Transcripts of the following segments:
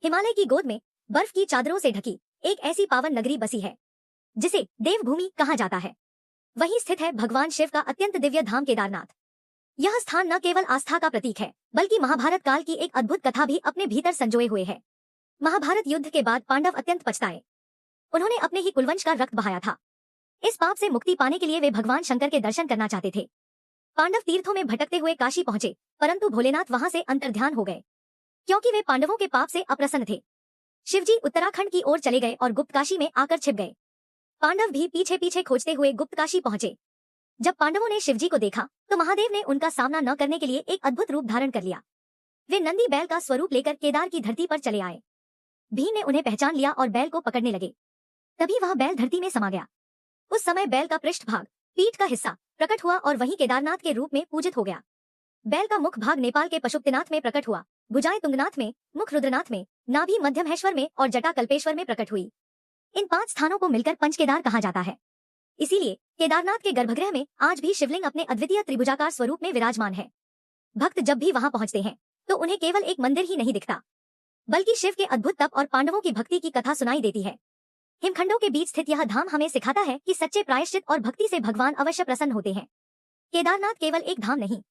हिमालय की गोद में बर्फ की चादरों से ढकी एक ऐसी पावन नगरी बसी है जिसे देवभूमि कहा जाता है। वहीं स्थित है भगवान शिव का अत्यंत दिव्य धाम केदारनाथ। यह स्थान न केवल आस्था का प्रतीक है बल्कि महाभारत काल की एक अद्भुत कथा भी अपने भीतर संजोए हुए है। महाभारत युद्ध के बाद पांडव अत्यंत पछताए। उन्होंने अपने ही कुलवंश का रक्त बहाया था। इस पाप से मुक्ति पाने के लिए वे भगवान शंकर के दर्शन करना चाहते थे। पांडव तीर्थों में भटकते हुए काशी पहुंचे, परंतु भोलेनाथ वहां से अंतर्ध्यान हो गए क्योंकि वे पांडवों के पाप से अप्रसन्न थे। शिवजी उत्तराखंड की ओर चले गए और गुप्त काशी में आकर छिप गए। पांडव भी पीछे पीछे खोजते हुए गुप्त काशी पहुंचे। जब पांडवों ने शिवजी को देखा तो महादेव ने उनका सामना न करने के लिए एक अद्भुत रूप धारण कर लिया। वे नंदी बैल का स्वरूप लेकर केदार की धरती पर चले आए। भीम ने उन्हें पहचान लिया और बैल को पकड़ने लगे। तभी वह बैल धरती में समा गया। उस समय बैल का पृष्ठभाग, पीठ का हिस्सा प्रकट हुआ और वहीं केदारनाथ के रूप में पूजित हो गया। बैल का मुख भाग नेपाल के पशुपतिनाथ में प्रकट हुआ, भुजाएं तुंगनाथ में, मुख रुद्रनाथ में, नाभि मध्यमहेश्वर में और जटा कल्पेश्वर में प्रकट हुई। इन 5 स्थानों को मिलकर पंचकेदार कहा जाता है। इसीलिए केदारनाथ के गर्भगृह में आज भी शिवलिंग अपने अद्वितीय त्रिभुजाकार स्वरूप में विराजमान है। भक्त जब भी वहां पहुंचते हैं तो उन्हें केवल एक मंदिर ही नहीं दिखता बल्कि शिव के अद्भुत तप और पांडवों की भक्ति की कथा सुनाई देती है। हिमखंडों के बीच स्थित यह धाम हमें सिखाता है कि सच्चे प्रायश्चित और भक्ति से भगवान अवश्य प्रसन्न होते हैं। केदारनाथ केवल एक धाम नहीं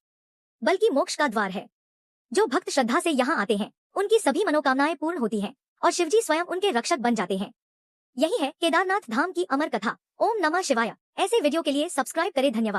बल्कि मोक्ष का द्वार है। जो भक्त श्रद्धा से यहाँ आते हैं उनकी सभी मनोकामनाएं पूर्ण होती हैं और शिवजी स्वयं उनके रक्षक बन जाते हैं। यही है केदारनाथ धाम की अमर कथा। ओम नमः शिवाय। ऐसे वीडियो के लिए सब्सक्राइब करें। धन्यवाद।